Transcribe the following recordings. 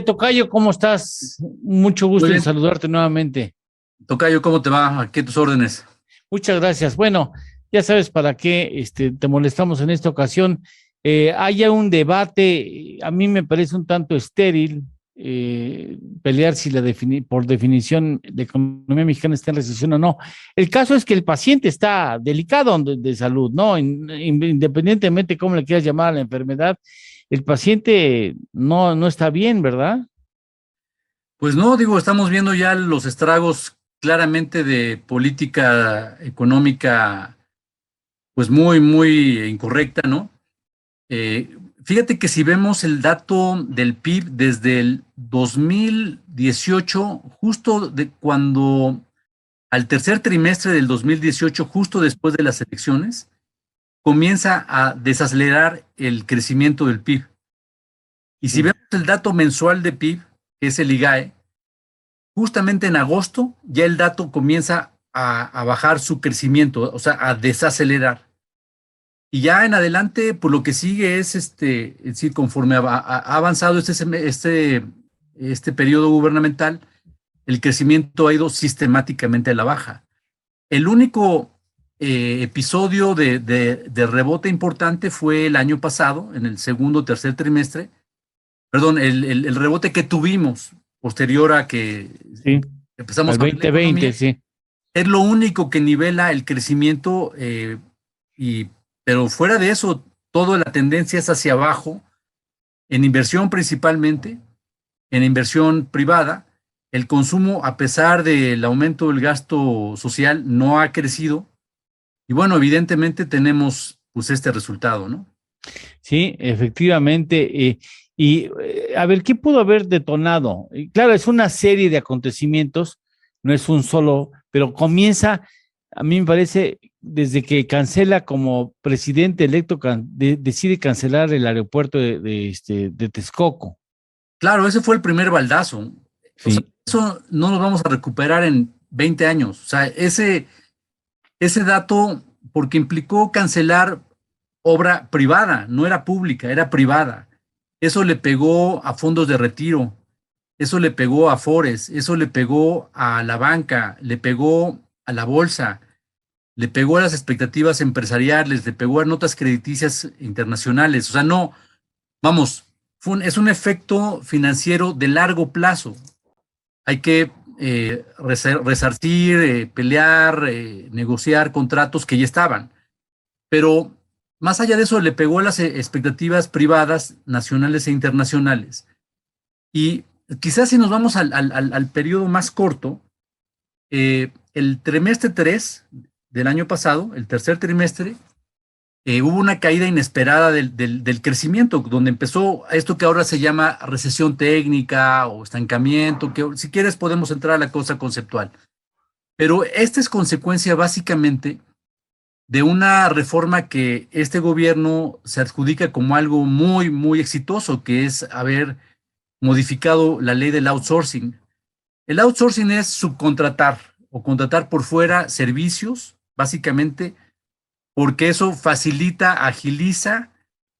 Tocayo, ¿cómo estás? Mucho Muy gusto en bien. saludarte nuevamente. Tocayo, ¿cómo te va? Aquí tus órdenes. Muchas gracias. Bueno, ya sabes para qué te molestamos en esta ocasión. Haya un debate, a mí me parece un tanto estéril pelear si por definición la economía mexicana está en recesión o no. El caso es que el paciente está delicado de salud, ¿no? Independientemente cómo le quieras llamar a la enfermedad, el paciente no está bien, ¿verdad? Pues no, digo, estamos viendo ya los estragos claramente de política económica, pues muy incorrecta, ¿no? Fíjate que si vemos el dato del PIB desde el 2018, justo de cuando al tercer trimestre del 2018, justo después de las elecciones, comienza a desacelerar el crecimiento del PIB. Y si Sí. vemos el dato mensual de PIB, que es el IGAE, justamente en agosto ya el dato comienza a bajar su crecimiento, o sea, a desacelerar. Y ya en adelante, pues lo que sigue es decir, conforme ha avanzado este periodo gubernamental, el crecimiento ha ido sistemáticamente a la baja. El único episodio de rebote importante fue el año pasado, en el segundo o tercer trimestre, perdón, el rebote que tuvimos posterior a que Sí, empezamos al a abrir la 2020, economía, sí. es lo único que nivela el crecimiento, pero fuera de eso, toda la tendencia es hacia abajo, en inversión principalmente, en inversión privada. El consumo, a pesar del aumento del gasto social, no ha crecido. Y bueno, evidentemente tenemos pues este resultado, ¿no? Sí, efectivamente. A ver, ¿qué pudo haber detonado? Claro, es una serie de acontecimientos, no es un solo, pero comienza, a mí me parece, desde que cancela como presidente electo, decide cancelar el aeropuerto de Texcoco. Claro, ese fue el primer baldazo. O sea, Sí, eso no nos vamos a recuperar en 20 años. O sea, ese dato, porque implicó cancelar obra privada, no era pública, era privada. Eso le pegó a fondos de retiro, eso le pegó a Afores, eso le pegó a la banca, le pegó a la bolsa, le pegó a las expectativas empresariales, le pegó a notas crediticias internacionales. O sea, no, vamos, es un efecto financiero de largo plazo. Hay que resarcir, pelear, negociar contratos que ya estaban. Pero más allá de eso, le pegó a las expectativas privadas, nacionales e internacionales. Y quizás si nos vamos al periodo más corto, el trimestre 3 del año pasado, el tercer trimestre, hubo una caída inesperada del crecimiento, donde empezó esto que ahora se llama recesión técnica o estancamiento, que si quieres podemos entrar a la cosa conceptual. Pero esta es consecuencia básicamente de una reforma que este gobierno se adjudica como algo muy exitoso, que es haber modificado la ley del outsourcing. El outsourcing es subcontratar o contratar por fuera servicios, básicamente, porque eso facilita, agiliza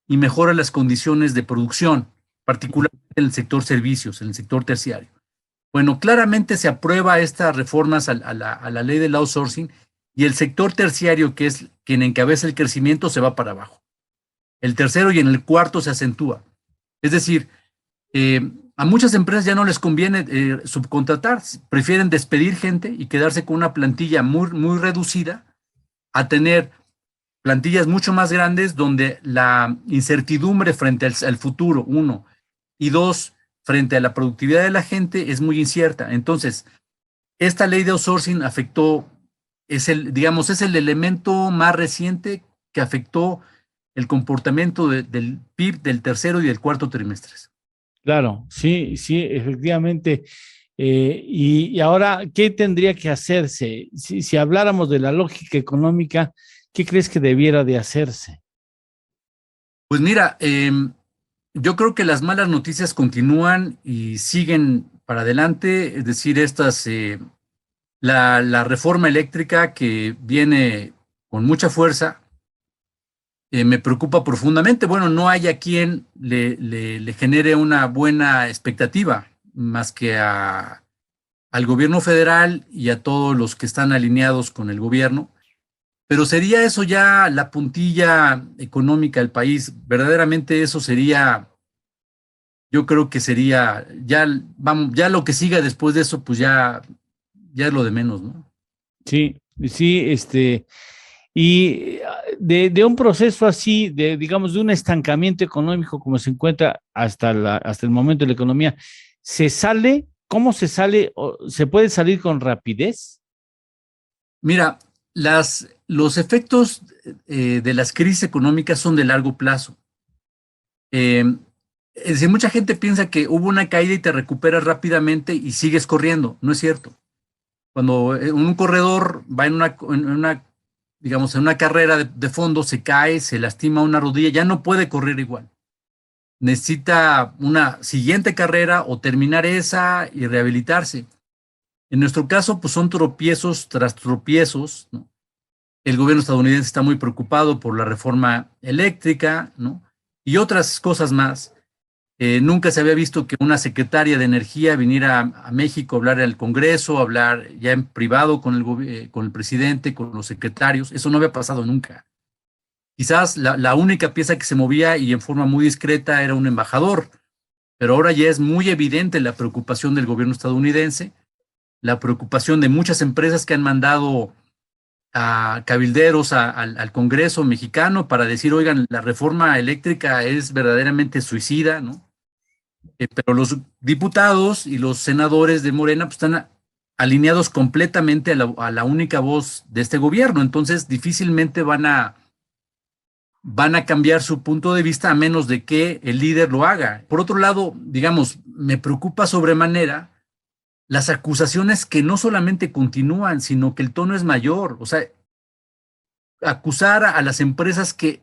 y mejora las condiciones de producción, particularmente en el sector servicios, en el sector terciario. Bueno, claramente se aprueba estas reformas a la ley del outsourcing y el sector terciario, que es quien encabeza el crecimiento, se va para abajo. El tercero y en el cuarto se acentúa. Es decir, a muchas empresas ya no les conviene subcontratar, prefieren despedir gente y quedarse con una plantilla muy reducida a tener plantillas mucho más grandes donde la incertidumbre frente al futuro, uno, y dos, frente a la productividad de la gente es muy incierta. Entonces, esta ley de outsourcing afectó, digamos, es el elemento más reciente que afectó el comportamiento del PIB del tercero y del cuarto trimestres. claro, sí, sí, efectivamente. Y ahora, ¿qué tendría que hacerse? Si habláramos de la lógica económica, ¿qué crees que debiera de hacerse? Pues mira, yo creo que las malas noticias continúan y siguen para adelante, es decir, la reforma eléctrica que viene con mucha fuerza, me preocupa profundamente. Bueno, no hay a quien le genere una buena expectativa, más que al gobierno federal y a todos los que están alineados con el gobierno. Pero sería eso ya la puntilla económica del país. Verdaderamente eso sería, yo creo que sería, ya, vamos, ya lo que siga después de eso, pues ya es lo de menos, ¿no? Sí, sí, y de un proceso así, digamos, de un estancamiento económico como se encuentra hasta el momento de la economía, ¿se sale? ¿Cómo se sale? ¿Se puede salir con rapidez? Mira, los efectos de las crisis económicas son de largo plazo. Eh, es decir, mucha gente piensa que hubo una caída y te recuperas rápidamente y sigues corriendo. No es cierto. Cuando un corredor va digamos, en una carrera de fondo, se cae, se lastima una rodilla, ya no puede correr igual. Necesita una siguiente carrera o terminar esa y rehabilitarse. En nuestro caso, pues son tropiezos tras tropiezos, ¿no? El gobierno estadounidense está muy preocupado por la reforma eléctrica, ¿no? Y otras cosas más. Nunca se había visto que una secretaria de Energía viniera a México a hablar al Congreso, a hablar ya en privado con el presidente, con los secretarios. Eso no había pasado nunca. Quizás la única pieza que se movía y en forma muy discreta era un embajador, pero ahora ya es muy evidente la preocupación del gobierno estadounidense, la preocupación de muchas empresas que han mandado a cabilderos al Congreso mexicano para decir, oigan, la reforma eléctrica es verdaderamente suicida, ¿no? Pero los diputados y los senadores de Morena pues, están alineados completamente a la única voz de este gobierno, entonces difícilmente van a cambiar su punto de vista a menos de que el líder lo haga. Por otro lado, digamos, me preocupa sobremanera las acusaciones que no solamente continúan, sino que el tono es mayor. O sea, acusar a las empresas que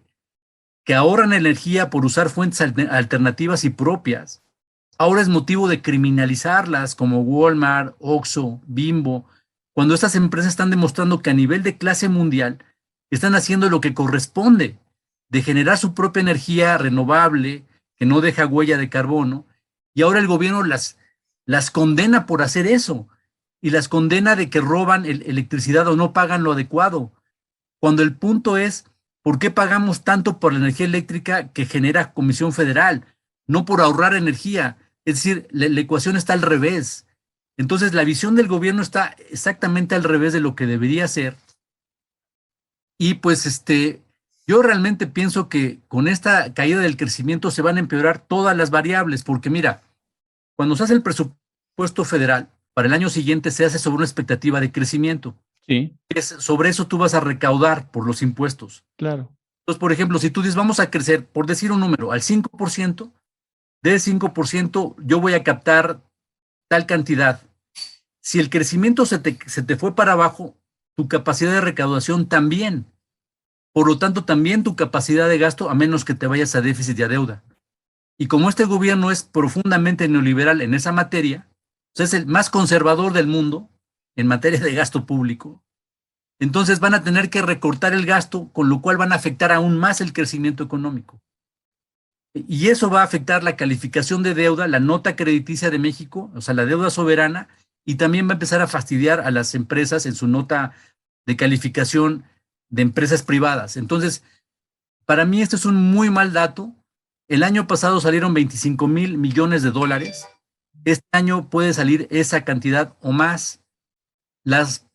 ahorran energía por usar fuentes alternativas y propias, ahora es motivo de criminalizarlas como Walmart, Oxxo, Bimbo, cuando estas empresas están demostrando que a nivel de clase mundial están haciendo lo que corresponde, de generar su propia energía renovable, que no deja huella de carbono, y ahora el gobierno las condena por hacer eso, y las condena de que roban electricidad o no pagan lo adecuado, cuando el punto es, ¿por qué pagamos tanto por la energía eléctrica que genera Comisión Federal? No por ahorrar energía. Es decir, la ecuación está al revés. Entonces, la visión del gobierno está exactamente al revés de lo que debería ser. Y pues, yo realmente pienso que con esta caída del crecimiento se van a empeorar todas las variables, porque mira, cuando se hace el presupuesto federal, para el año siguiente se hace sobre una expectativa de crecimiento. Sí, Sobre eso tú vas a recaudar por los impuestos. claro. Entonces, por ejemplo, si tú dices, vamos a crecer, por decir un número, al 5%, de 5% yo voy a captar tal cantidad. Si el crecimiento se te fue para abajo, tu capacidad de recaudación también. Por lo tanto, también tu capacidad de gasto, a menos que te vayas a déficit y a deuda. Y como este gobierno es profundamente neoliberal en esa materia, o sea, es el más conservador del mundo en materia de gasto público, entonces van a tener que recortar el gasto, con lo cual van a afectar aún más el crecimiento económico. Y eso va a afectar la calificación de deuda, la nota crediticia de México, o sea, la deuda soberana, y también va a empezar a fastidiar a las empresas en su nota de calificación de empresas privadas. Entonces, para mí esto es un muy mal dato. El año pasado salieron 25,000 millones de dólares. Este año puede salir esa cantidad o más.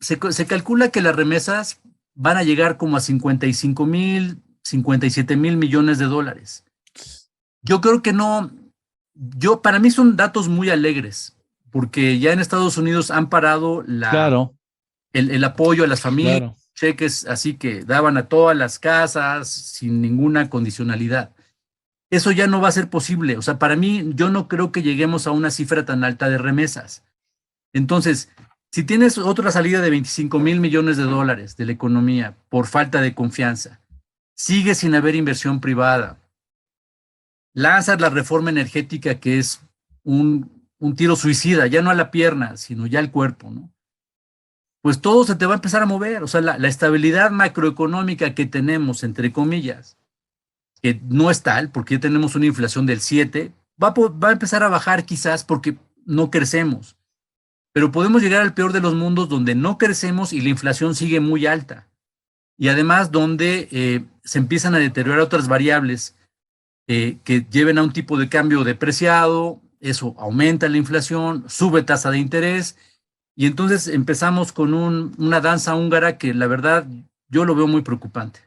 Se calcula que las remesas van a llegar como a 55,000, 57,000 millones de dólares. Yo creo que no, para mí son datos muy alegres, porque ya en Estados Unidos han parado Claro, el apoyo a las familias, claro. cheques así que daban a todas las casas sin ninguna condicionalidad. Eso ya no va a ser posible. O sea, para mí, yo no creo que lleguemos a una cifra tan alta de remesas. Entonces, si tienes otra salida de 25,000 millones de dólares de la economía por falta de confianza, sigue sin haber inversión privada, lanzas la reforma energética que es un tiro suicida, ya no a la pierna, sino ya al cuerpo, ¿no? Pues todo se te va a empezar a mover. O sea, la estabilidad macroeconómica que tenemos, entre comillas, que no es tal, porque ya tenemos una inflación del 7, va a empezar a bajar quizás porque no crecemos. Pero podemos llegar al peor de los mundos donde no crecemos y la inflación sigue muy alta. Y además donde se empiezan a deteriorar otras variables que lleven a un tipo de cambio depreciado, eso aumenta la inflación, sube tasa de interés, y entonces empezamos con una danza húngara que la verdad yo lo veo muy preocupante.